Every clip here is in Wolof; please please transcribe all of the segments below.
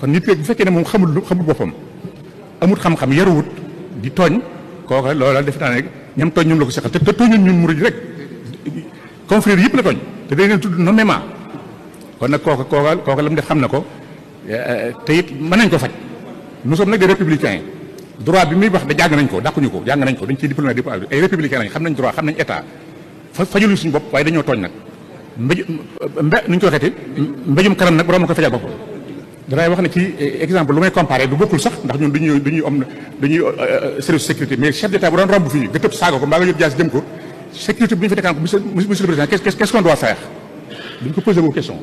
kon nit bu fekkee ne moom xamul boppam amut xam-xam yaruwut di tooñ kooka loola def naa ne ñam tooñ ñoom la ko seqal te tooñul ñun murid rek confrères yëpp la tooñ te dañ leen tudd nommément kon nag kooka la mu def xam na ko te it mën nañ ko faj nous sommes nag des républicains droit bi muy wax da jàng nañ ko dàquñu ko jàng nañ ko dañ ciy diplômé ay républicains lañ xam nañ droit xam nañ état fajaluñ suñu bopp waaye dañoo tooñ nag nuñ ko waxeeti mbéjum kanam nag borom na ko fajal boppam danay wax ne ci exemple lu may comparé du bokkul sax ndax ñun dañuy service sécurité mais chef d'état bu doon romb fii nga tëb saaga ko mbaa nga yor jaas jëm ko sécurité bi ñu fi nekkaan ko monsieur le président qu'est-ce qu'on doit faire duñ ko posé wu question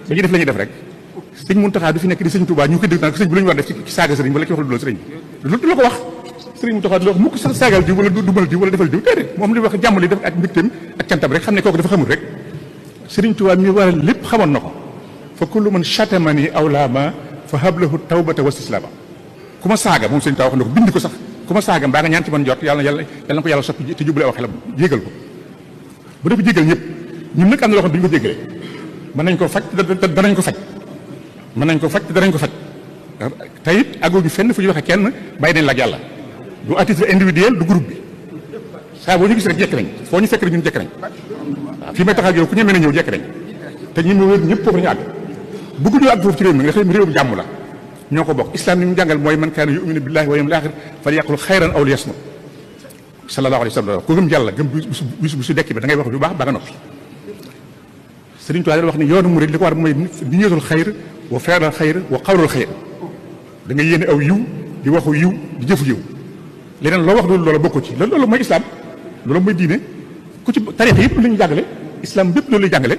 dañuy def la ñuy def rek sëñ Mountakha du fi nekk di sëñ Touba ñu koy dégg naan sëñ bi lu ñu war def ci saaga sëriñ wala ci wax lu dul sëriñ bi lu la ko wax sëriñ Mountakha du la wax mukk sax saagal diw wala dumal diw wala defal diw déedéet moom li wax jàmm li def ak mbégteem ak cantam rek xam ne kooku dafa xamul rek sëriñ Touba mi war a lépp xamoon na ko fa kullu man chatamani aw laama fa hablahu tawbata wa istislama ku ma saaga moom sëriñ Touba wax na ko bind ko sax ku ma saaga mbaa nga ñaan ci man jot yàlla na ko yàlla soppi te jubale aw xelam jégal ko bu def jégal ñëpp ñun nag am na loo xam duñ ko jégale mën nañ ko faj danañ ko faj mën nañ ko faj te danañ ko faj te it àgguñu fenn fu ñu waxee kenn bàyyi nañ la ak yàlla du à titre individuel du groupe bi saa boo ñu gis rek jekk nañ foo ñu fekk rek ñun jekk nañ waaw fii may tax ak yow ku ñemee na ñëw jekk nañ te ñi ma wér ñëpp foofu ñu àgg bëgguñu àgg foofu ci réew mi nga xam ne réewum jàmm la ñoo ko bokk islam ni mu jàngal mooy man kaana yu'minu billahi wal yawmil aaxir falyaqul xayran aw liyasmut sallallahu alayhi wa sallam ku gëm yàlla gëm bu su dekk bi da ngay wax lu baax ba nga noppi Sëriñ Tuubaa wax ni yoonu murid li ko war mooy niyatul xayr wa feeral xayr wa xawlul xayr da nga yéene aw yiw di waxu yiw di jëfu yiw leneen loo wax loolu bokku ci loolu mooy islam loolu mooy diine ku ci tarixa yëpp lu ñu jàngale islam bépp loolu lay jàngale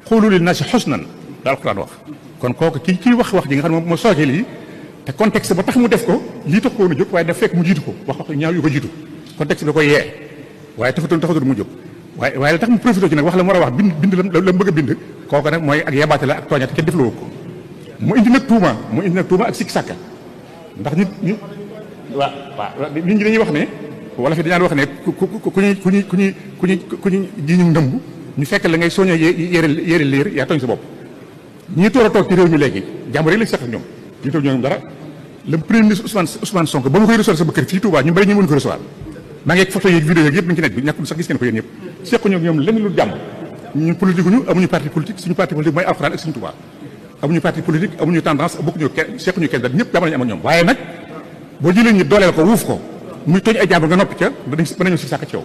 xoolu li naasi xusnan la alquran wax kon kooku kii wax ji nga xam ne moom moo sookee lii te contexte ba tax mu def ko lii tax ko woon a jóg waaye daf fekk mu jiitu ko wax ñaaw yu ko jiitu contexte da koy yee waaye taxatul mu jóg waaye la tax mu profité ci nag wax la mu war a wax bind la mu bëgg a bind kooku nag mooy ak yabaate la ak tooñate kenn defloo ko mu indi nag tuuma ak sikki sàkka ndax nit ñi dañuy wax ne wala fi dañaan wax ne ku ñu ji ñu ndëmb ñu fekk la ngay soññee yére liir yaa tooñ sa bopp ñii toor a toog ci réew mi léegi jàmm rek lañ seq ak ñoom ñu toog ñoom dara le premier ministre Ousmane Sonko ba ma koy recevoir sama kër fii Touba ñu bari ñu mën ko recevoir maa ngi ak photo yeeg vidéo yeeg yëpp ñu ci net bi ñàkkul sax gis ngeen ko yéen ñëpp sequñu ak ñoom lenn lu jàmm ñun politique ñu amuñu parti politique suñu parti politique mooy alxuraan ak suñu Touba amuñu parti politique amuñu tendance bokkuñu kenn sequñu kenn daal ñëpp jàmm lañu am ak ñoom waaye nag boo jëlee ñi dooleel ko wuuf ko muy tooñ ay jàmm nga noppi ca danañu si sàkk ci yow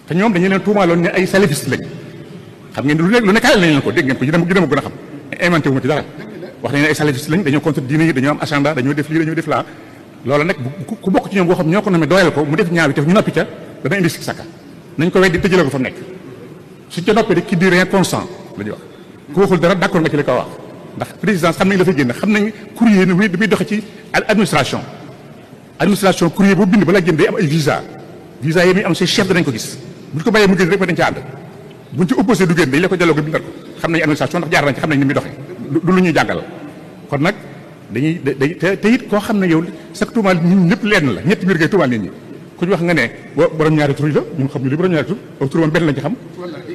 te ñoom dañu leen tuumaaloon ne ay salafiste lañ xam ngeen lu ne kaay lañ leen ko dégg ngeen ko dina ma gën a xam inventé wu ma ci dara wax nañ ne ay salafiste lañ dañoo contre diine yi dañoo am agenda dañoo def lii dañoo def laa loola nag ku bokk ci ñoom boo xam ñoo ko nomee dooleel ko mu def ñaaw te ñu noppi ca dana indi si sàkka nañ ko weddi tëjale ko fa mu nekk suñ ca noppee de qui dit rien consent la ñuy wax ku waxul dara d'accord nga ci li ko wax ndax présidence xam nañ la fay génn xam nañ courrier ni muy doxe ci administration courrier boo bind balaa génn day am ay visa yi muy am say chef danañ ko gis buñ ko bàyyee mu génn rek ba dañ ca ànd buñ ci opposé du génn dañ la ko delloo ko bindal ko xam nañ administration ndax jaar nañ ci xam nañ ni muy doxee du lu ñuy jàngal kon nag dañuy te it koo xam ne yow sax tuumaal ñun ñëpp lenn la ñetti mbir ngay tuumaal nit ñi ku ñu wax nga ne borom ñaari tur la ñun xam ñu li borom ñaari tur aw tur moom benn lañ ci xam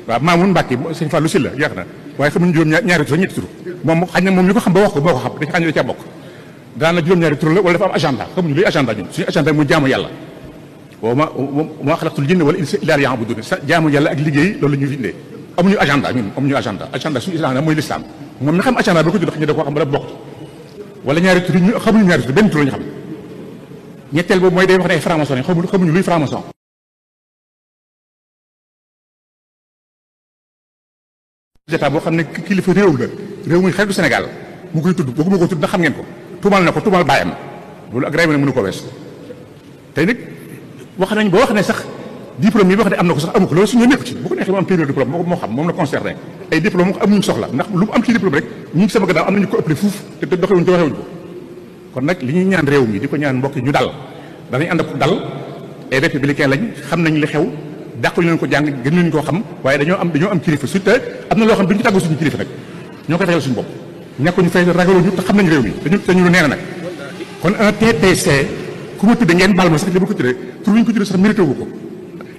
waaw Maamun Mbàkke sëñ Fallou Sylla jeex na waaye xamuñu juróom ñaari tur ñetti tur moom xañ na moom li ko xam ba wax ko moo ko xam dañ xam ne da caa bokk daana juróom-ñaari tur la wala dafa am agenda xamuñu luy agenda ñun suñu agenda muy jaamu yàlla ma xalaqtul jinna wala insa illa liya'budun jaamu yàlla ak liggéey loolu la ñuy findee amuñu agenda ñun amuñu agenda suñu islam mooy l'islam moom mi xam agenda ba ko judd xëy na da koo xam bala bokk wala ñaari tur ñu xamuñu ñaari tur benn tur la ñu xam ñetteel boobu mooy day wax ne ay franc-maçon yi xamuñu luy franc-maçon état boo xam ne kilifa réew la réew muy xaritu Sénégal mu koy tudd boo ko tudd ndax xam ngeen ko tuumal na ko tuumal bàyyam loolu ak ray ma ne mënu ko wees tey nag wax nañ boo wax ne sax diplôme yi wax ne am na ko sax amu ko loolu suñu nekku ci bu ko neexee mu am période diplôme moo xam moom la concerné ay diplôme amuñu soxla ndax lu mu am ci diplôme rek ñu ngi sama gannaaw am nañu ko ëppale fuuf te doxewuñ ci waxewuñ ko kon nag li ñuy ñaan réew mi di ko ñaan mbokk ñu dal danañ ànd ak dal ay républicain lañ xam nañ li xew dàqul leen ko jàng gën leen koo xam waaye dañoo am kilifa surtout am na loo xam duñu ci tàggu suñu kilifa nag ñoo koy fayal suñu bopp ñàkkuñu fay ragaluñu te xam nañ réew mi dañu neena nag kon un TTC ku ma tudde ngeen baal ma sax li ma ko tuddee tur ñu ko tuddee sax mérité wu ko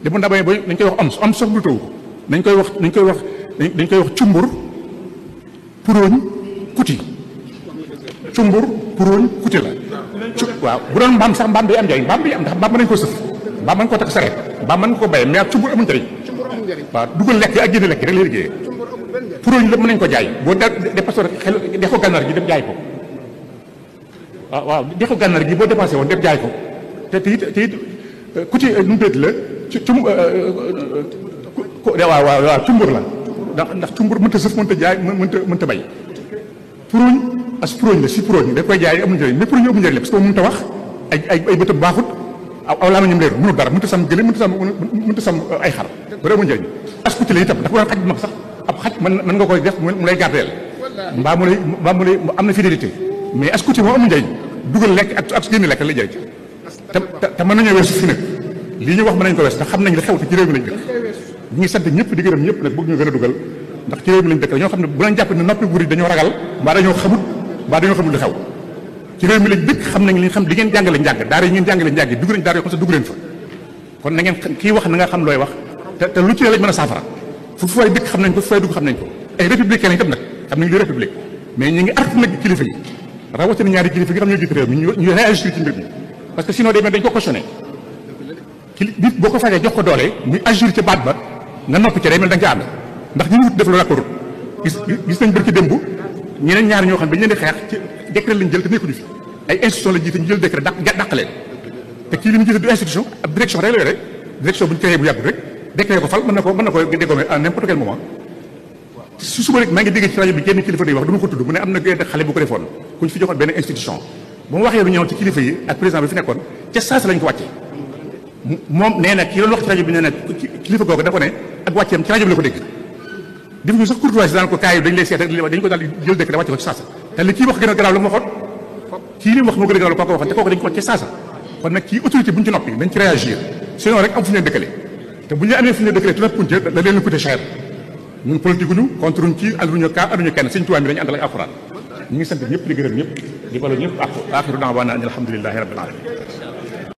li mu ndabay ba dañ koy wax am sax mérité wu ko dañ koy wax cumbur puróoñ kuti cumbur puróoñ kuti la waaw bu doon mbaam sax mbaam day am njëriñ mbaam day am ndax mbaam mën nañ ko sëf mbaam mën ko takk sareet mbaam mën ko béye mais ak cumbur amul njëriñ waaw dugal lekk ak génne lekk rek lay liggéeyee puróoñ la mën nañ ko jaay boo dépassé xel dexu gànnaar gi dem jaay ko waaw dexu gànnaar gi boo dépassé woon dem jaay ko te it kuti nu mu la waaw cumbur la ndax cumbur mënta sëf mënta jaay mënta bay puróoñ as puróoñ la si puróoñ da koy jaay amul njëriñ mais puróoñ amul njëriñ la parce que moom mënta wax ay bëtam baaxut aw laa ma ñoom leeru mënul dara mënta sam gële mënta sam ay xar ba amul njëriñ as kuti la itam ndax bu doon xaj bu mag sax ab xaj mën nga koy def mu lay gardeel mbaa mu lay am na fidélité mais as kuti moom amul njëriñ dugal lekk ak génne lekk lay jëriñ te mën nañoo weesu fi nag lii ñu wax mën nañ ko wees te xam nañ li xew te ci réew mi lañ dëkk ñu ngi sant ñëpp di gërëm ñëpp nag bëgg ñu gën a dugal ndax ci réew mi lañ dëkk dañoo xam ne bu lañ jàpp ne noppi buur yi dañoo ragal mbaa dañoo xamut li xew ci réew mi lañ dëkk xam nañ li xam li ngeen jàngale njàng daara yi ngeen jàngale njàng yi dugg nañ daara yoo xam ne dugg leen fa kon na ngeen kii wax na nga xam looy wax te lu ci lañ mën a saafara fu fay dëkk xam nañ ko fu fay dugg xam nañ ko ay républicain lañ tam nag xam nañ li république mais ñu ngi artu nag kilifa yi rawatina ñaari kilifa yi nga xam ñoo jiite réew mi ñu réagir ci mbir mi parce que sinon day mel dañ ko cautionné nit boo ko fajee jox ko doole muy agir ca baat ba nga noppi ca day mel da nga ca ànd ndax ñu wut def lu d'accord gis nañ bërki démb ñeneen ñaar ñoo xam ne dañ leen di xeex ci décret lañ jël te nekkuñu fi ay institution lañ jiite ñu jël décret dàq leen te kii li mu jiite du institution ab direction rek la yore direction bu ñu créé bu yàgg rek décret ko fal mën na ko dégommer à n'importe quel moment su suba rek maa ngi dégg ci rajo bi kenn kilifa day wax du ma ko tudd mu ne am na genn xale bu ko defoon ku ñu fi joxoon benn institution bu mu waxee lu ñëw ci kilifa yi ak président bi fi nekkoon ca saasa lañ ko wàcce moom nee na ki doon wax ci rajo bi nee na kilifa googu da ko ne ak wàcceem ci rajo bi la ko dégg def ñu sax courtoisie daan ko kaay dañ lay seet dañ ko daal di jël dëkk da wàcce ko ci saasa te li kii wax gën a garaaw la mu waxoon kii li mu wax moo gën a garaaw la koo ko waxoon te kooku dañ ko wax ci saasa kon nag kii autorité bu ñu ci noppi dañ ci réagir sinon rek am fu ñu leen dëkkale te bu ñu amee fu ñu leen dëkkale te nag punte da leen coûté cher ñun politique ñu contre ñu ci ànduñu kenn sëñ Tuubaa mi dañu àndal ak alxuraan ñu ngi sant ñëpp di gërëm ñëpp di balu ñëpp ak aaxiru da'waana alhamdulillahi rabbil alamin